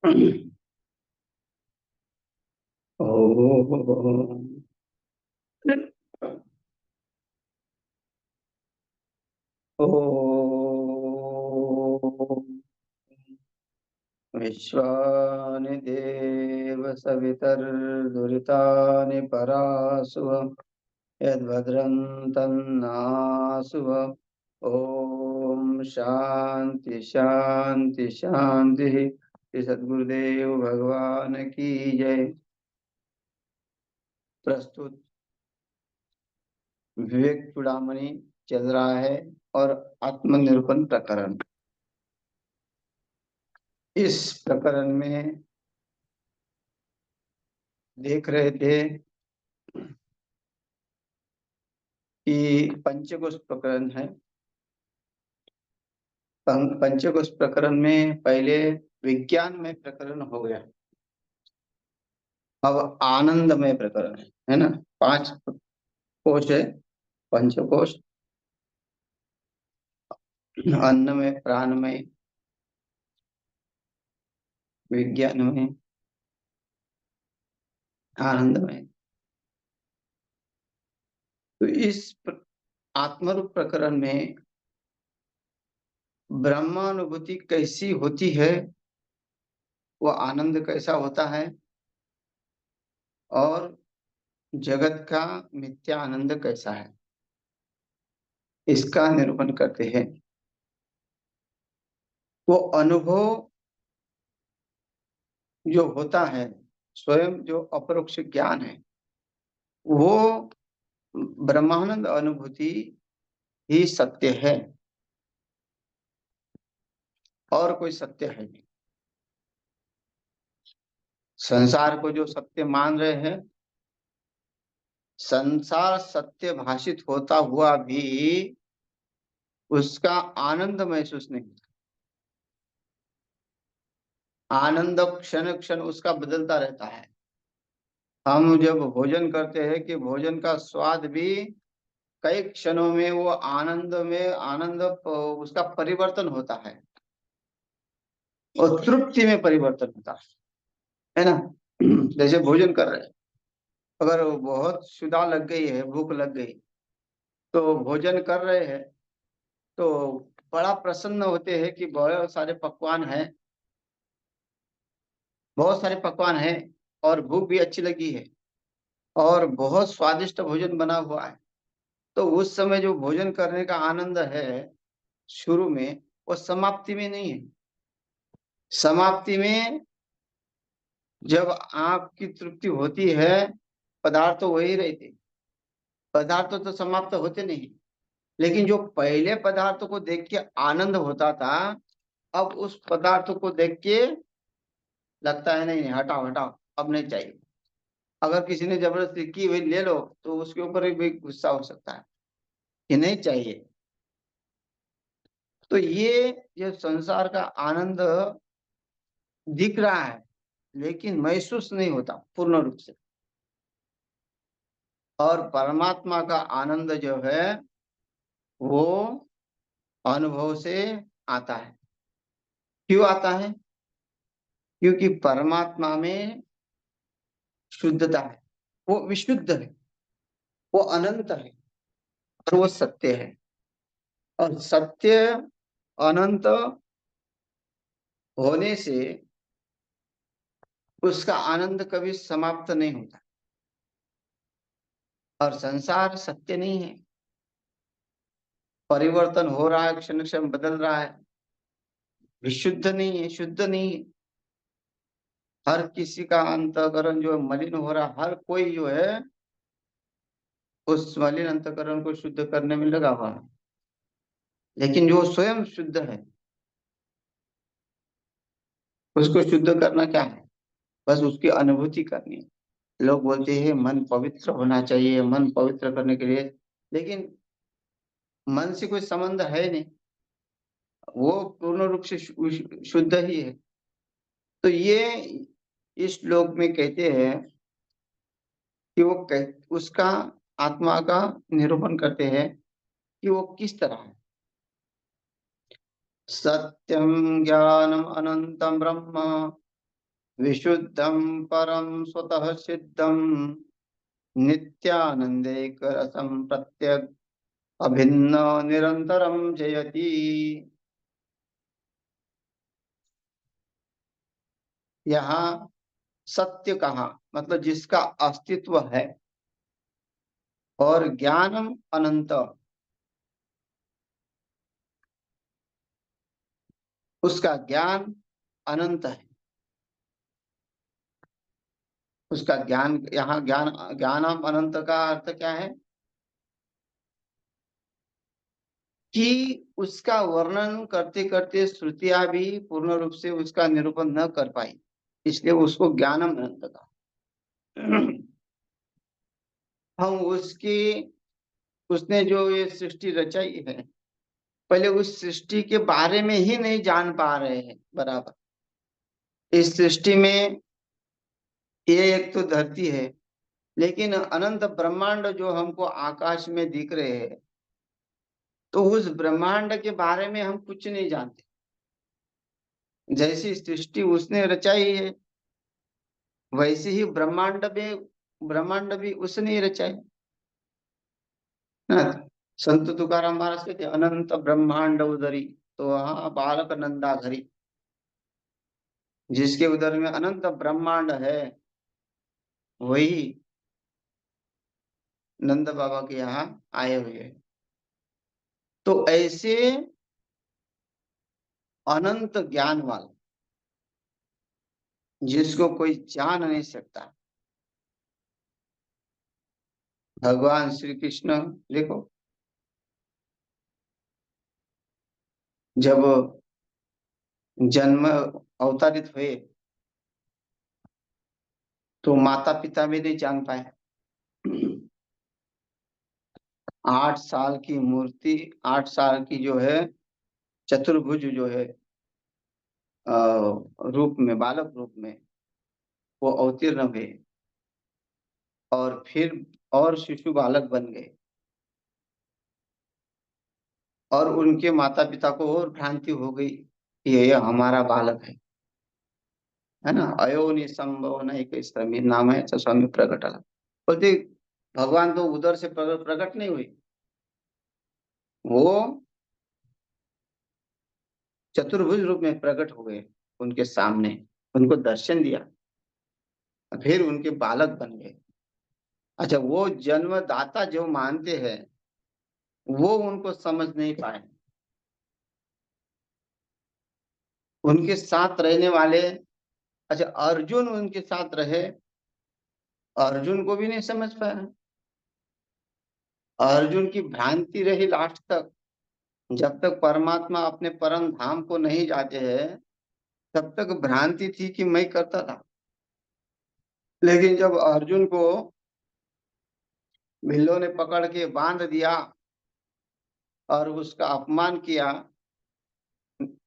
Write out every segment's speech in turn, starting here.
ओम ओम विश्वानि देव सवितर्दुरितानि परासुव यद्भद्रं तन्नासुव। ओम शांति शांति शांति। श्री सद्गुरुदेव भगवान की जय। प्रस्तुत विवेक चूड़ामणि चल रहा है और आत्मनिरूपण प्रकरण। इस प्रकरण में देख रहे थे कि पंचकोश प्रकरण है। पंचकोश प्रकरण में पहले विज्ञान में प्रकरण हो गया, अब आनंदमय प्रकरण है ना। 5 कोश है, पंचकोश। अन्नमय, प्राणमय, विज्ञानमय, आनंदमय। तो इस आत्मरूप प्रकरण में ब्रह्मानुभूति कैसी होती है, वो आनंद कैसा होता है, और जगत का मिथ्या आनंद कैसा है, इसका निरूपण करते हैं। वो अनुभव जो होता है, स्वयं जो अपरोक्ष ज्ञान है, वो ब्रह्मानंद अनुभूति ही सत्य है और कोई सत्य है नहीं। संसार को जो सत्य मान रहे हैं, संसार सत्य भाषित होता हुआ भी उसका आनंद महसूस नहीं होता। आनंद क्षण क्षण उसका बदलता रहता है। हम जब भोजन करते हैं कि भोजन का स्वाद भी कई क्षणों में वो आनंद में आनंद उसका परिवर्तन होता है और तृप्ति में परिवर्तन होता है ना। जैसे भोजन कर रहे हैं, अगर बहुत क्षुधा लग गई है, भूख लग गई, तो भोजन कर रहे हैं तो बड़ा प्रसन्न होते हैं कि बहुत सारे पकवान हैं, बहुत सारे पकवान हैं और भूख भी अच्छी लगी है और बहुत स्वादिष्ट भोजन बना हुआ है। तो उस समय जो भोजन करने का आनंद है शुरू में, वो समाप्ति में नहीं है। समाप्ति में जब आपकी तृप्ति होती है, पदार्थ तो वही रहते, पदार्थ तो समाप्त होते नहीं। लेकिन जो पहले पदार्थ को देख के आनंद होता था, अब उस पदार्थ को देख के लगता है नहीं नहीं, हटाओ हटाओ, अब नहीं चाहिए। अगर किसी ने जबरदस्ती की भाई ले लो, तो उसके ऊपर भी गुस्सा हो सकता है कि नहीं चाहिए। तो ये संसार का आनंद दिख रहा है लेकिन महसूस नहीं होता पूर्ण रूप से। और परमात्मा का आनंद जो है वो अनुभव से आता है। क्यों आता है? क्योंकि परमात्मा में शुद्धता है, वो विशुद्ध है, वो अनंत है और वो सत्य है। और सत्य अनंत होने से उसका आनंद कभी समाप्त नहीं होता। और संसार सत्य नहीं है, परिवर्तन हो रहा है, क्षण क्षण बदल रहा है, विशुद्ध नहीं है, शुद्ध नहीं है। हर किसी का अंतःकरण जो है मलिन हो रहा है, हर कोई जो है उस मलिन अंतःकरण को शुद्ध करने में लगा हुआ है। लेकिन जो स्वयं शुद्ध है, उसको शुद्ध करना क्या है? बस उसकी अनुभूति करनी है। लोग बोलते हैं मन पवित्र होना चाहिए, मन पवित्र करने के लिए, लेकिन मन से कोई संबंध है नहीं, वो पूर्ण रूप से शुद्ध ही है। तो ये इस श्लोक में कहते हैं कि उसका आत्मा का निरूपण करते हैं कि वो किस तरह है। सत्यम ज्ञानम अनंतम ब्रह्म विशुद्धं परं स्वतः सिद्धं नित्यानंदेक रसं प्रत्यक अभिन्न निरंतरम जयति। यहाँ सत्य कहा मतलब जिसका अस्तित्व है, और ज्ञानम अनंत, उसका ज्ञान अनंत है। उसका ज्ञान, यहाँ ज्ञान, ज्ञानम अनंत का अर्थ क्या है कि उसका वर्णन करते करते श्रुतियां भी पूर्ण रूप से उसका निरूपण न कर पाई, इसलिए उसको ज्ञानम अनंत कहा। हम उसकी, उसने जो ये सृष्टि रचाई है, पहले उस सृष्टि के बारे में ही नहीं जान पा रहे हैं बराबर। इस सृष्टि में ये एक तो धरती है, लेकिन अनंत ब्रह्मांड जो हमको आकाश में दिख रहे हैं, तो उस ब्रह्मांड के बारे में हम कुछ नहीं जानते। जैसी सृष्टि उसने रचाई है, वैसे ही ब्रह्मांड भी उसने ही रचाई ना। संत तुकाराम महाराज कहते अनंत ब्रह्मांड उदरी, तो हाँ बालक नंदा घरी, जिसके उदर में अनंत ब्रह्मांड है वही नंद बाबा के यहाँ आए हुए हैं। तो ऐसे अनंत ज्ञान वाला, जिसको कोई जान नहीं सकता, भगवान श्री कृष्ण देखो, जब जन्म अवतारित हुए तो माता पिता भी नहीं जान पाए। 8 साल की मूर्ति, 8 साल की जो है चतुर्भुज जो है रूप में, बालक रूप में वो अवतीर्ण हुए, और फिर और शिशु बालक बन गए, और उनके माता पिता को और भ्रांति हो गई कि ये हमारा बालक है ना। अयोनि संभव नहीं कोई समीर नाम है, तो स्वामी प्रकट आला बोलते भगवान तो उधर से प्रकट नहीं हुई, वो चतुर्भुज रूप में प्रकट हो गए उनके सामने, उनको दर्शन दिया, फिर उनके बालक बन गए। अच्छा, वो जन्मदाता जो मानते हैं वो उनको समझ नहीं पाए, उनके साथ रहने वाले। अच्छा, अर्जुन उनके साथ रहे, अर्जुन को भी नहीं समझ पाया। अर्जुन की भ्रांति रही लास्ट तक, जब तक परमात्मा अपने परम धाम को नहीं जाते हैं तब तक भ्रांति थी कि मैं करता था। लेकिन जब अर्जुन को भिल्लों ने पकड़ के बांध दिया और उसका अपमान किया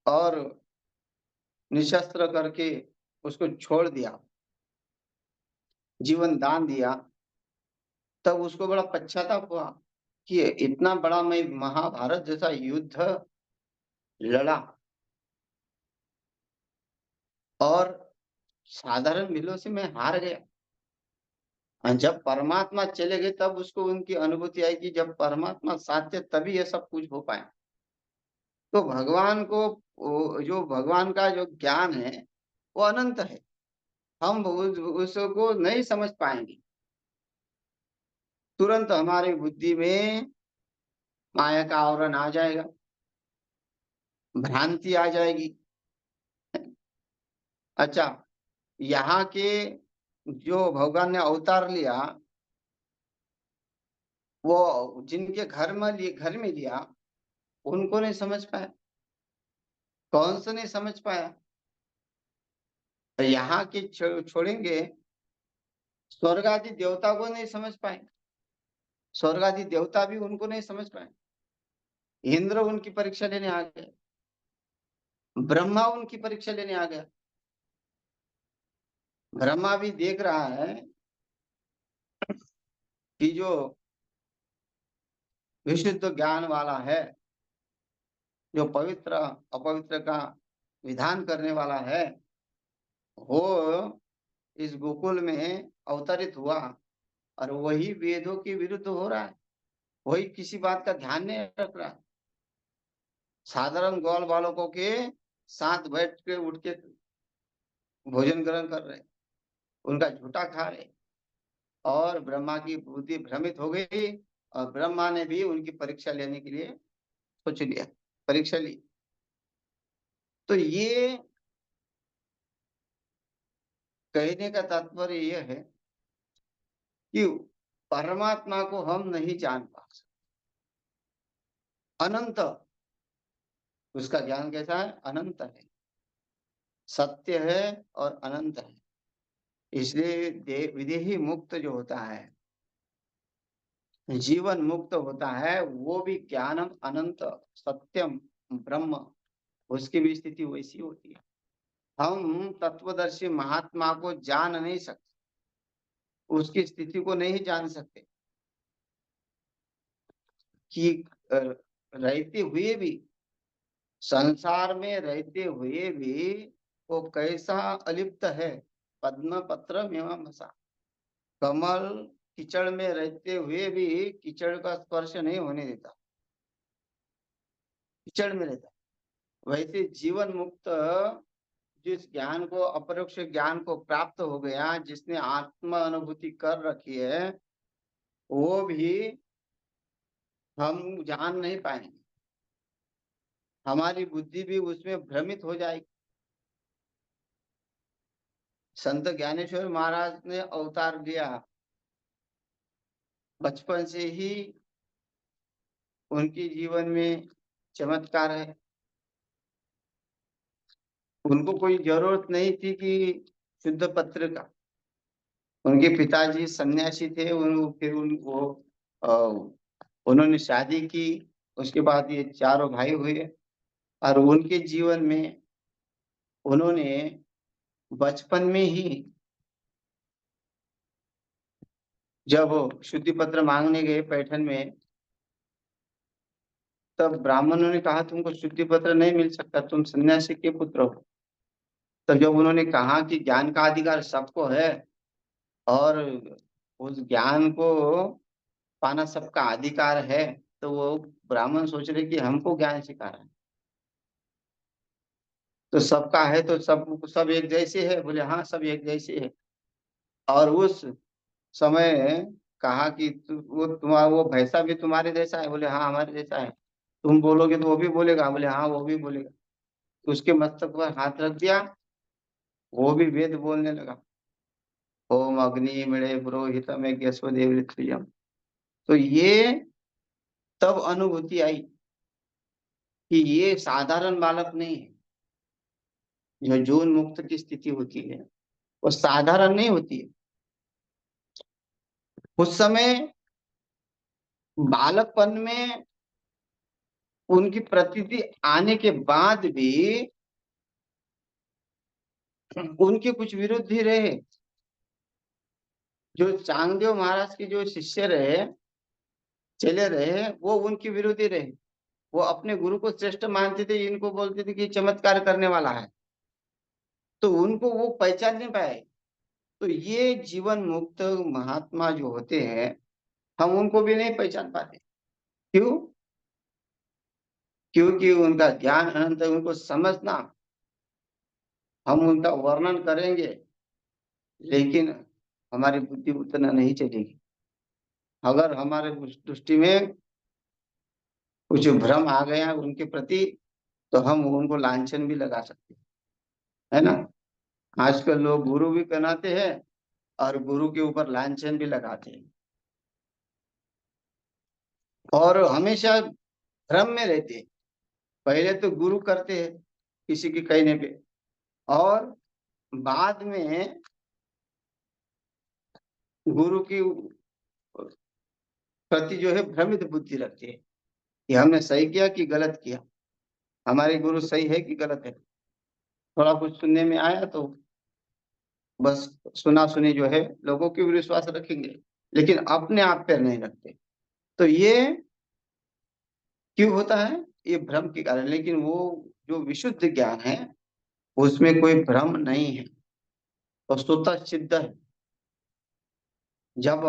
और निशस्त्र करके उसको छोड़ दिया, जीवन दान दिया, तब उसको बड़ा पश्चाताप हुआ कि इतना बड़ा मैं महाभारत जैसा युद्ध लड़ा और साधारण भिल्लों से मैं हार गया। और जब परमात्मा चले गए तब उसको उनकी अनुभूति आई कि जब परमात्मा साथ थे तभी ये सब कुछ हो पाया। तो भगवान को, जो भगवान का जो ज्ञान है वो अनंत है, हम उसको नहीं समझ पाएंगे। तुरंत हमारी बुद्धि में माया का आवरण आ जाएगा, भ्रांति आ जाएगी। अच्छा, यहाँ के जो भगवान ने अवतार लिया, वो जिनके घर में लिया उनको नहीं समझ पाया। कौन सा नहीं समझ पाया? यहाँ के छोड़ेंगे, स्वर्ग आदि देवता को नहीं समझ पाए, स्वर्ग आदि देवता भी उनको नहीं समझ पाए। इंद्र उनकी परीक्षा लेने आ गए, ब्रह्मा उनकी परीक्षा लेने आ गया। ब्रह्मा भी देख रहा है कि जो विशुद्ध ज्ञान वाला है, जो पवित्र अपवित्र का विधान करने वाला है, वो इस गोकुल में अवतरित हुआ और वही वेदों के विरुद्ध हो रहा है, वही किसी बात का ध्यान नहीं रख रहा है। साधारण ग्वाल बालकों के साथ बैठ के उठ के भोजन ग्रहण कर रहे, उनका झूठा खा रहे, और ब्रह्मा की बुद्धि भ्रमित हो गई, और ब्रह्मा ने भी उनकी परीक्षा लेने के लिए सोच लिया, परीक्षा ली। तो ये कहने का तात्पर्य यह है कि परमात्मा को हम नहीं जान पा सकते। अनंत, उसका ज्ञान कैसा है? अनंत है, सत्य है और अनंत है। इसलिए विदेही मुक्त जो होता है, जीवन मुक्त होता है, वो भी ज्ञानम अनंत सत्यम ब्रह्म, उसकी भी स्थिति वैसी होती है। हम तत्वदर्शी महात्मा को जान नहीं सकते, उसकी स्थिति को नहीं जान सकते कि रहते हुए भी, संसार में रहते हुए भी वो कैसा अलिप्त है। पद्म पत्र एवं मसा, कमल कीचड़ में रहते हुए भी कीचड़ का स्पर्श नहीं होने देता, कीचड़ में रहता। वैसे जीवन मुक्त जिस ज्ञान को, अपरोक्ष ज्ञान को प्राप्त हो गया, जिसने आत्मा अनुभूति कर रखी है, वो भी हम जान नहीं पाएंगे, हमारी बुद्धि भी उसमें भ्रमित हो जाएगी। संत ज्ञानेश्वर महाराज ने अवतार लिया, बचपन से ही उनके जीवन में चमत्कार है। उनको कोई जरूरत नहीं थी कि शुद्ध पत्र का, उनके पिताजी सन्यासी थे, फिर अ, उन्होंने शादी की, उसके बाद ये चारों भाई हुए, और उनके जीवन में उन्होंने बचपन में ही, जब वो शुद्धि पत्र मांगने गए पैठन में, तब ब्राह्मणों ने कहा तुमको शुद्धि पत्र नहीं मिल सकता, तुम सन्यासी के पुत्र हो। तब जब उन्होंने कहा कि ज्ञान का अधिकार सबको है, और उस ज्ञान को पाना सबका अधिकार है, तो वो ब्राह्मण सोच रहे कि हमको ज्ञान सिखा रहा है, तो सबका है तो सब एक जैसे है। बोले हाँ, सब एक जैसे है। और उस समय कहा कि वो भैंसा भी तुम्हारे जैसा है? बोले हाँ, हमारे जैसा है। तुम बोलोगे तो वो भी बोलेगा? बोले हाँ, वो भी बोलेगा। तो उसके मस्तक पर हाथ रख दिया, वो भी वेद बोलने लगा, ओम अग्नि मिणे पुरोहित में स्वदेव। तो ये तब अनुभूति आई कि ये साधारण बालक नहीं है। जो जीवन मुक्त की स्थिति होती है वो साधारण नहीं होती है। उस समय बालकपन में उनकी प्रतीति आने के बाद भी उनके कुछ विरुद्ध ही रहे। जो चांगदेव महाराज के जो शिष्य रहे, चले रहे, वो उनके विरुद्ध ही रहे। वो अपने गुरु को श्रेष्ठ मानते थे, इनको बोलते थे कि चमत्कार करने वाला है, तो उनको वो पहचान नहीं पाए। तो ये जीवन मुक्त महात्मा जो होते हैं, हम उनको भी नहीं पहचान पाते। क्यों? क्योंकि उनका ज्ञान अनंत है, उनको समझना, हम उनका वर्णन करेंगे लेकिन हमारी बुद्धि उतना नहीं चलेगी। अगर हमारे दृष्टि में कुछ भ्रम आ गया उनके प्रति, तो हम उनको लांछन भी लगा सकते हैं, है ना। आजकल लोग गुरु भी कहलाते हैं और गुरु के ऊपर लांछन भी लगाते हैं, और हमेशा भ्रम में रहते हैं। पहले तो गुरु करते हैं किसी के कहने पे, और बाद में गुरु की प्रति जो है भ्रमित बुद्धि रखते हैं कि हमने सही किया कि गलत किया, हमारे गुरु सही है कि गलत है। थोड़ा कुछ सुनने में आया तो बस सुना सुनी जो है, लोगों की भी विश्वास रखेंगे लेकिन अपने आप पर नहीं रखते। तो ये क्यों होता है? ये भ्रम के कारण। लेकिन वो जो विशुद्ध ज्ञान है उसमें कोई भ्रम नहीं है। वस्तुतः सिद्ध है। जब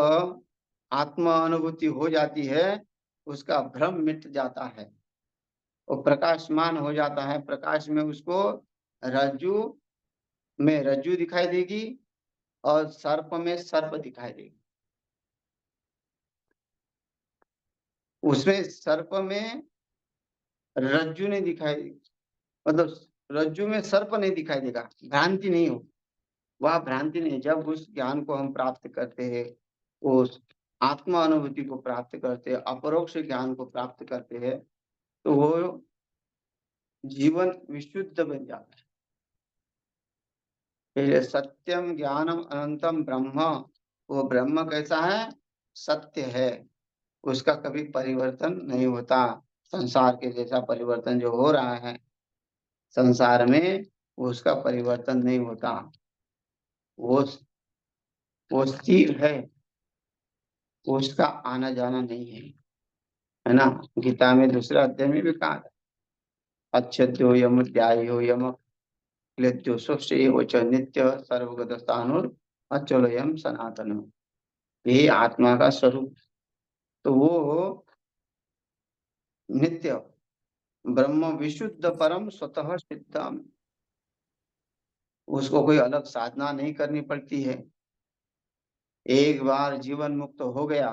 आत्मा अनुभूति हो जाती है, उसका भ्रम मिट जाता है, वो प्रकाशमान हो जाता है। प्रकाश में उसको रज्जु में रज्जु दिखाई देगी और सर्प में सर्प दिखाई देगी। उसमें सर्प में रज्जु नहीं दिखाई, मतलब रज्जु में सर्प नहीं दिखाई देगा, भ्रांति नहीं हो, वह भ्रांति नहीं। जब उस ज्ञान को हम प्राप्त करते हैं, उस आत्मा अनुभूति को प्राप्त करते हैं, अपरोक्ष ज्ञान को प्राप्त करते हैं, तो वो जीवन विशुद्ध बन जाता है। पहले सत्यम ज्ञानम अनंतम ब्रह्म, वो ब्रह्म कैसा है? सत्य है, उसका कभी परिवर्तन नहीं होता। संसार के जैसा परिवर्तन जो हो रहा है संसार में, उसका परिवर्तन नहीं होता। वो वो स्थिर है, उसका आना जाना नहीं है ना। गीता में दूसरा अध्याय में भी कहा है, अच्छद्यो यम ध्यायो यम क्लेद्यो स्वस्य च नित्य सर्वगत स्थानुर अचलयम सनातन। ये आत्मा का स्वरूप, तो वो नित्य ब्रह्म विशुद्ध परम स्वतः सिद्धम, उसको कोई अलग साधना नहीं करनी पड़ती है। एक बार जीवन मुक्त हो गया,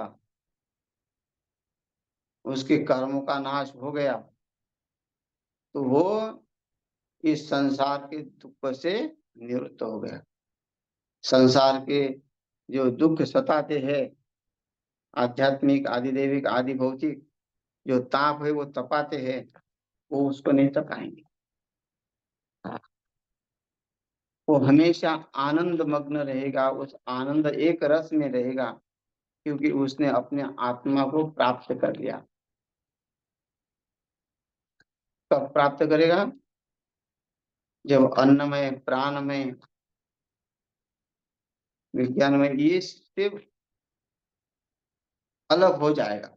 उसके कर्मों का नाश हो गया, तो वो इस संसार के दुख से निवृत्त हो गया। संसार के जो दुख सताते हैं, आध्यात्मिक आदि दैविक आदि भौतिक जो ताप है वो तपाते हैं, वो उसको नहीं तपाएंगे। वो हमेशा आनंद मग्न रहेगा, उस आनंद एक रस में रहेगा, क्योंकि उसने अपने आत्मा को प्राप्त कर लिया। कब प्राप्त करेगा? जब अन्नमय प्राणमय विज्ञान में ये सिर्फ अलग हो जाएगा।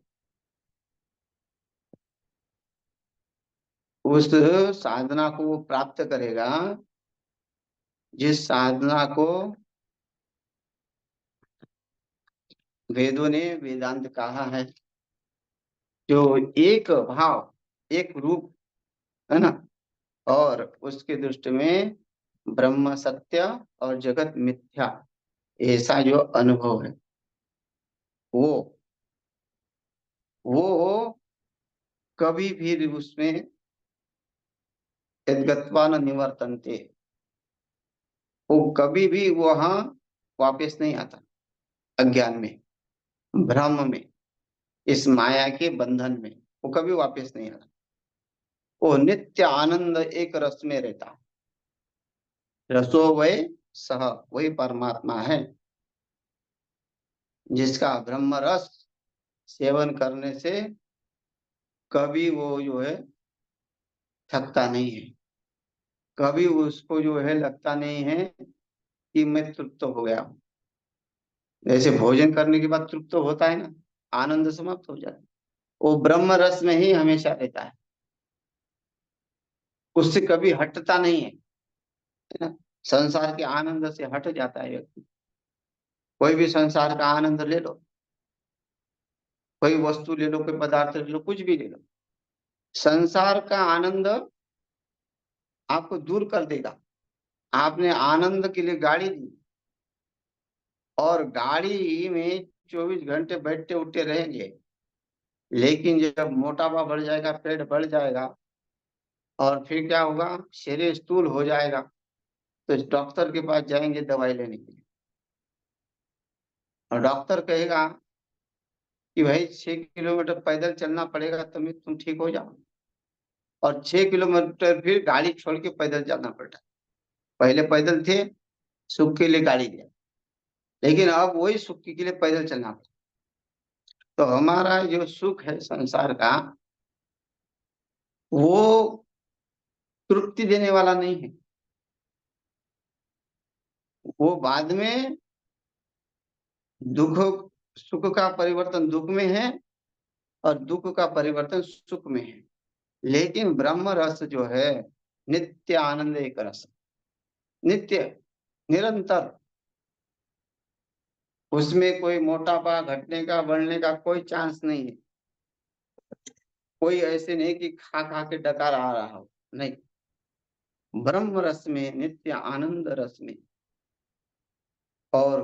उस साधना को वो प्राप्त करेगा जिस साधना को वेदों ने वेदांत कहा है, जो एक भाव एक रूप है ना, और उसके दृष्टि में ब्रह्म सत्य और जगत मिथ्या, ऐसा जो अनुभव है, वो वो कभी भी उसमें यद्गत्वा न निवर्तन्ते, वो कभी भी वहां वापस नहीं आता। अज्ञान में, भ्रम में, इस माया के बंधन में वो कभी वापस नहीं आता। वो नित्य आनंद एक रस में रहता। रसो वै सह, वही परमात्मा है, जिसका ब्रह्म रस सेवन करने से कभी वो जो है थकता नहीं है, कभी उसको जो है लगता नहीं है कि मैं तृप्त हो गया हूँ। जैसे भोजन करने के बाद तृप्त होता है ना, आनंद समाप्त हो जाता है, वो ब्रह्म रस में ही हमेशा रहता है, उससे कभी हटता नहीं है ना। संसार के आनंद से हट जाता है व्यक्ति। कोई भी संसार का आनंद ले लो, कोई वस्तु ले लो, कोई पदार्थ ले लो, कुछ भी ले लो, संसार का आनंद आपको दूर कर देगा। आपने आनंद के लिए गाड़ी दी और गाड़ी में 24 घंटे बैठते उठते रहेंगे, लेकिन जब मोटापा बढ़ जाएगा, पेट बढ़ जाएगा, और फिर क्या होगा? शरीर स्थूल हो जाएगा, तो डॉक्टर के पास जाएंगे दवाई लेने के लिए, और डॉक्टर कहेगा कि भाई 6 किलोमीटर पैदल चलना पड़ेगा तभी तुम ठीक हो जाओ, और 6 किलोमीटर फिर गाड़ी छोड़ के पैदल चलना पड़ता है। पहले पैदल थे, सुख के लिए गाड़ी दिया, लेकिन अब वही सुख के लिए पैदल चलना पड़ता। तो हमारा जो सुख है संसार का, वो तृप्ति देने वाला नहीं है। वो बाद में दुख, सुख का परिवर्तन दुख में है और दुख का परिवर्तन सुख में है। लेकिन ब्रह्म रस जो है नित्य आनंद एक रस, नित्य निरंतर उसमें कोई मोटापा घटने का बढ़ने का कोई चांस नहीं है। कोई ऐसे नहीं कि खा खा के डकार आ रहा हो, नहीं। ब्रह्म रस में, नित्य आनंद रस में। और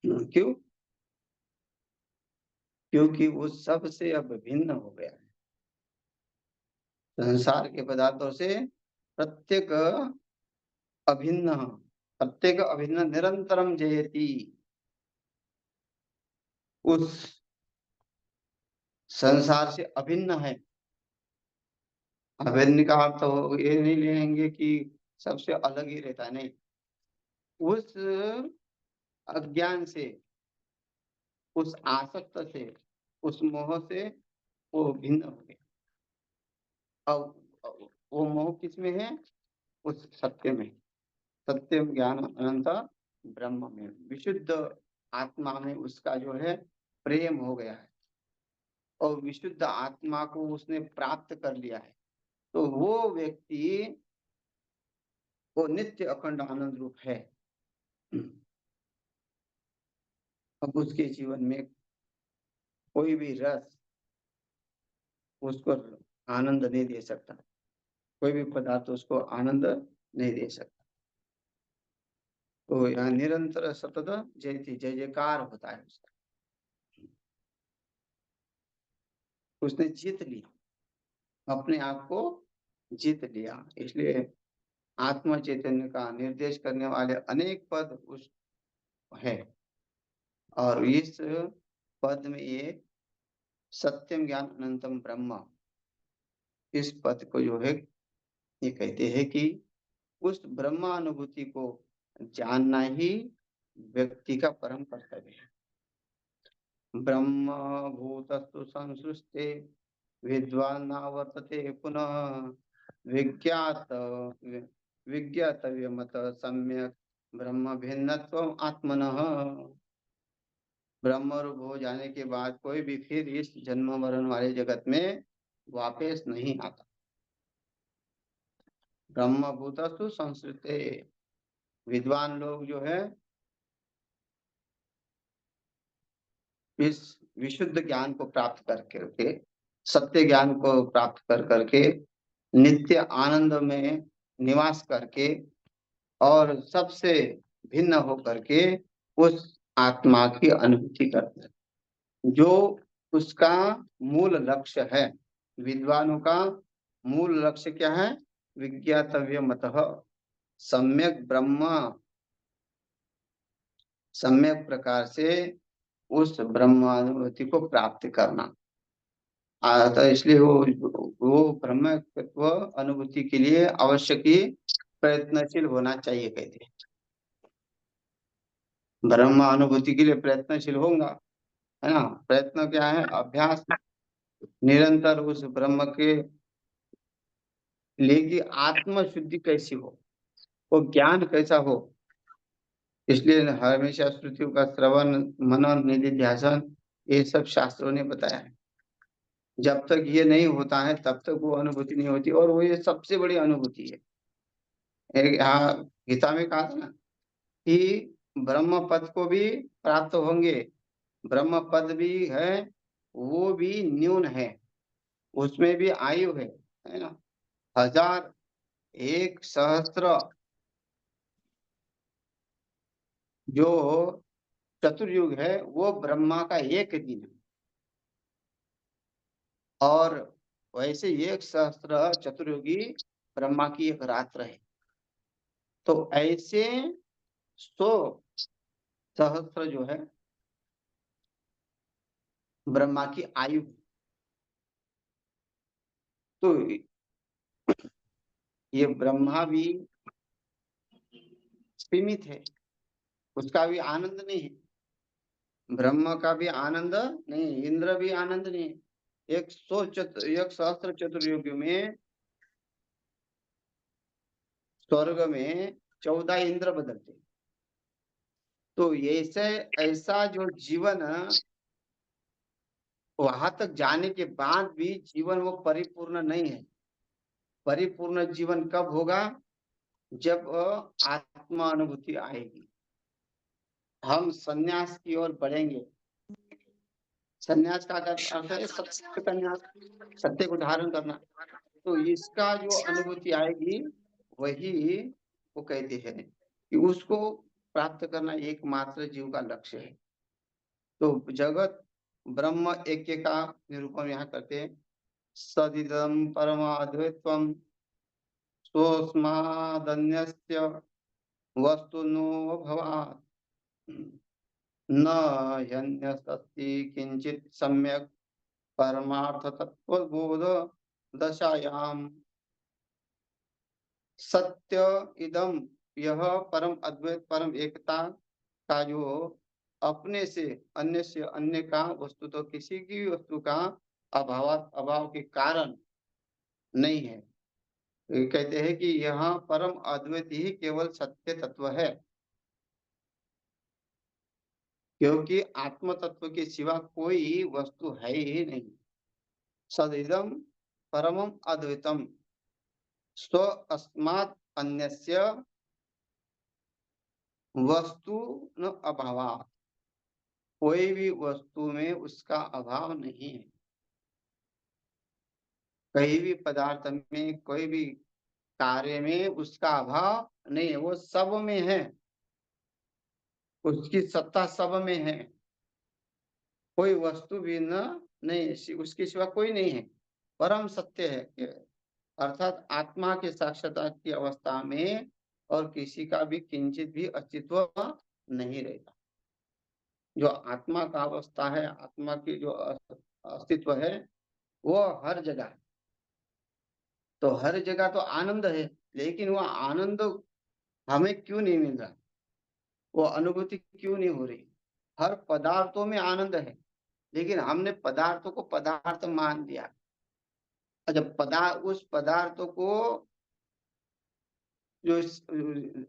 क्यों? क्योंकि वो सबसे अब भिन्न हो गया है। संसार के पदार्थों से प्रत्येक अभिन्न, प्रत्येक अभिन्न निरंतरम जयति। उस संसार से अभिन्न है। अभिन्न का अर्थ तो ये नहीं लेंगे कि सबसे अलग ही रहता है, नहीं। उस अज्ञान से, उस आसक्त से, उस मोह से वो भिन्न हो गया। अब वो मोह किस में है? उस सत्य में। सत्यम ज्ञान अनंत ब्रह्म में, विशुद्ध आत्मा में उसका जो है प्रेम हो गया है, और विशुद्ध आत्मा को उसने प्राप्त कर लिया है। तो वो व्यक्ति वो नित्य अखंड आनंद रूप है। अब उसके जीवन में कोई भी रस उसको आनंद नहीं दे सकता, कोई भी पदार्थ उसको आनंद नहीं दे सकता। तो यहाँ निरंतर सतत जयति, जय जयकार होता है उसका। उसने जीत लिया, अपने आप को जीत लिया। इसलिए आत्म चैतन्य का निर्देश करने वाले अनेक पद उस है, और इस पद में ये सत्यम ज्ञान अनंतम ब्रह्म, इस पद को जो है ये कहते हैं कि उस ब्रह्मानुभूति को जानना ही व्यक्ति का परम कर्तव्य है। ब्रह्म भूतस्तु संसृष्टे विद्वान न वर्तते पुनः विज्ञात विज्ञातव्य मत सम्यक ब्रह्म भिन्नत्व आत्मनः। ब्रह्म रूप हो जाने के बाद कोई भी फिर इस जन्म मरण वाले जगत में वापस नहीं आता। ब्रह्म भूतस्तु संस्कृते, विद्वान लोग जो है इस विशुद्ध ज्ञान को प्राप्त करके, सत्य ज्ञान को प्राप्त कर करके, नित्य आनंद में निवास करके, और सबसे भिन्न हो करके उस आत्मा की अनुभूति करते हैं, जो उसका मूल लक्ष्य है। विद्वानों का मूल लक्ष्य क्या है? विज्ञातव्य मतः सम्यक ब्रह्म, सम्यक प्रकार से उस ब्रह्मानुभूति को प्राप्त करना। तो इसलिए वो ब्रह्म तत्व अनुभूति के लिए अवश्य ही प्रयत्नशील होना चाहिए, कहते हैं। ब्रह्म अनुभूति के लिए प्रयत्नशील होगा, है ना। प्रयत्न क्या है? अभ्यास, निरंतर उस ब्रह्म के लिए कि आत्म शुद्धि कैसी हो, वो ज्ञान कैसा हो। इसलिए हमेशा श्रुतियों का श्रवण, मनन, निधिध्यासन, ये सब शास्त्रों ने बताया है। जब तक ये नहीं होता है तब तक वो अनुभूति नहीं होती, और वो ये सबसे बड़ी अनुभूति है। यहाँ गीता में कहा था ना कि ब्रह्म पद को भी प्राप्त होंगे। ब्रह्म पद भी है, वो भी न्यून है, उसमें भी आयु है ना। 1000, 1 सहस्त्र जो चतुर्युग है वो ब्रह्मा का एक दिन है, और वैसे 1 सहस्त्र चतुर्युगी ब्रह्मा की एक रात्र है। तो ऐसे 100 सहस्त्र जो है ब्रह्मा की आयु। तो ये ब्रह्मा भी सीमित है, उसका भी आनंद नहीं है। ब्रह्म का भी आनंद नहीं, इंद्र भी आनंद नहीं है। 1 सहस्त्र चतुर्युग में स्वर्ग में 14 इंद्र बदलते। तो ऐसे ऐसा जो जीवन वहां तक जाने के बाद भी जीवन वो परिपूर्ण नहीं है। परिपूर्ण जीवन कब होगा? जब आत्मा अनुभूति आएगी। हम संन्यास की ओर बढ़ेंगे। संन्यास का अर्थ है सत्य का न्यास, सत्य को धारण करना। तो इसका जो अनुभूति आएगी वही वो कहते हैं कि उसको प्राप्त करना एकमात्र जीव का लक्ष्य है। तो जगत ब्रह्म ऐक्य का निरूपण यहाँ करते हैं। सदिदं परमाद्वैत्वं स्वस्मादन्यस्य वस्तुनो भवात् न ह्यन्यस्ति किंचित सम्यक परमार्थ तत्वबोध दशायाम। सत्य इदम, यह परम अद्वैत परम एकता का जो अपने से अन्य का वस्तु तो किसी की वस्तु का अभाव के कारण नहीं है। तो कहते हैं कि यहाँ परम अद्वैत ही केवल सत्य तत्व है, क्योंकि आत्म तत्व के सिवा कोई वस्तु है ही नहीं। सदिदम परमम अद्वैतम स्व अस्मात् अन्यस्य वस्तु न अभावात्, कोई भी वस्तु में उसका अभाव नहीं है। कहीं भी पदार्थ में, कोई भी कार्य में उसका अभाव नहीं है, वो सब में है, उसकी सत्ता सब में है। कोई वस्तु भी न नहीं, उसके सिवा कोई नहीं है, परम सत्य है। अर्थात आत्मा के साक्षात्कार की अवस्था में और किसी का भी किंचित भी अस्तित्व नहीं रहता। जो आत्मा का अवस्था है, आत्मा की जो अस्तित्व है, वो हर जगह है। तो हर जगह तो आनंद है, लेकिन वो आनंद हमें क्यों नहीं मिल रहा, वो अनुभूति क्यों नहीं हो रही। हर पदार्थों में आनंद है, लेकिन हमने पदार्थों को पदार्थ मान दिया। जब उस पदार्थों को जो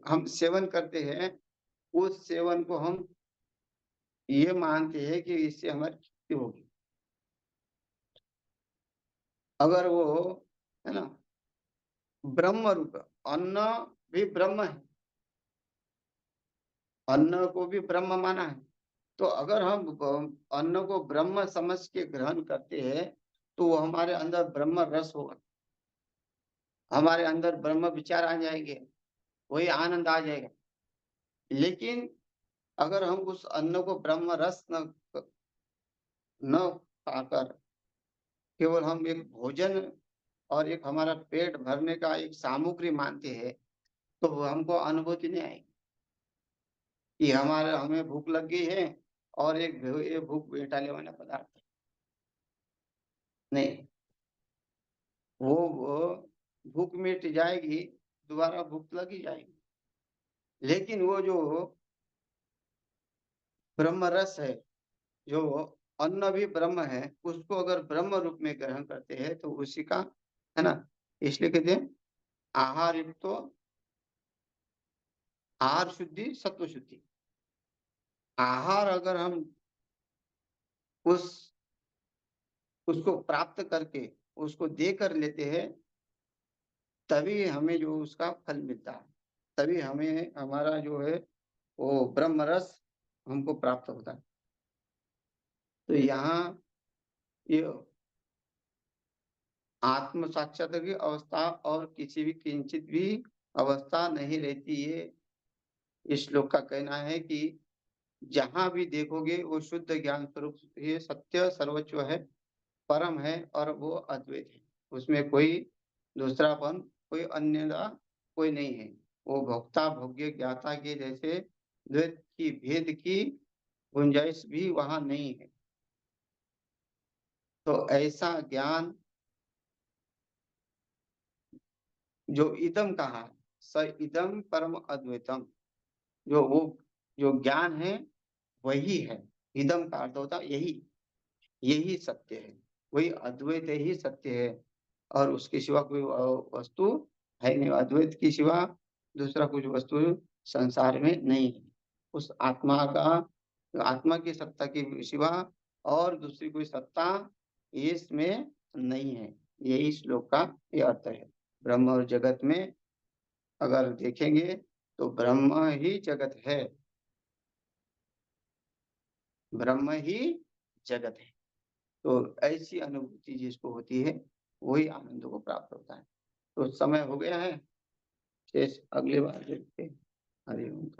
हम सेवन करते हैं, उस सेवन को हम ये मानते हैं कि इससे हमारी तृप्ति होगी। अगर वो है ना ब्रह्म रूप, अन्न भी ब्रह्म है, अन्न को भी ब्रह्म माना है। तो अगर हम अन्न को ब्रह्म समझ के ग्रहण करते हैं, तो वो हमारे अंदर ब्रह्म रस होगा, हमारे अंदर ब्रह्म विचार आ जाएंगे, वही आनंद आ जाएगा। लेकिन अगर हम उस अन्न को ब्रह्म रस न पाकर केवल हम एक भोजन और एक हमारा पेट भरने का एक सामग्री मानते हैं, तो वो हमको अनुभूति नहीं आएगी कि हमें भूख लग गई है और ये भूख मिटाने वाला पदार्थ है। नहीं, वो भूख मिट जाएगी, दोबारा भूख लगी जाएगी। लेकिन वो जो ब्रह्म रस है, जो अन्न भी ब्रह्म है, उसको अगर ब्रह्म रूप में ग्रहण करते हैं तो उसी का है ना। इसलिए कहते हैं आहार युक्त तो आहार शुद्धि सत्व शुद्धि। आहार अगर हम उस उसको प्राप्त करके उसको दे कर लेते हैं, तभी हमें जो उसका फल मिलता है, तभी हमें हमारा जो है वो ब्रह्म रस हमको प्राप्त होता है। तो यहाँ ये आत्म साक्षात्कार की अवस्था और किसी भी किंचित भी अवस्था नहीं रहती है। इस श्लोक का कहना है कि जहां भी देखोगे वो शुद्ध ज्ञान स्वरूप, ये सत्य सर्वोच्च है, परम है और वो अद्वैत है। उसमें कोई दूसरापन, कोई अन्यथा कोई नहीं है। वो भोक्ता भोग्य ज्ञाता के जैसे द्वैत की भेद की गुंजाइश भी वहां नहीं है। तो ऐसा ज्ञान जो इदम कहा है, स इदम परम अद्वैतम, जो वो जो ज्ञान है वही है। इदम का अर्थ होता है यही, यही सत्य है, वही अद्वैत ही सत्य है। और उसके सिवा कोई वस्तु है नहीं, अद्वैत के सिवा दूसरा कुछ वस्तु संसार में नहीं है। उस आत्मा का, आत्मा की सत्ता के सिवा और दूसरी कोई सत्ता इसमें नहीं है। यही श्लोक का ये अर्थ है। ब्रह्म और जगत में अगर देखेंगे तो ब्रह्म ही जगत है। ब्रह्म ही जगत है। तो ऐसी अनुभूति जिसको होती है वही आनंद को प्राप्त होता है। तो समय हो गया है, शेष अगली बार देखते हैं। हरि ओम।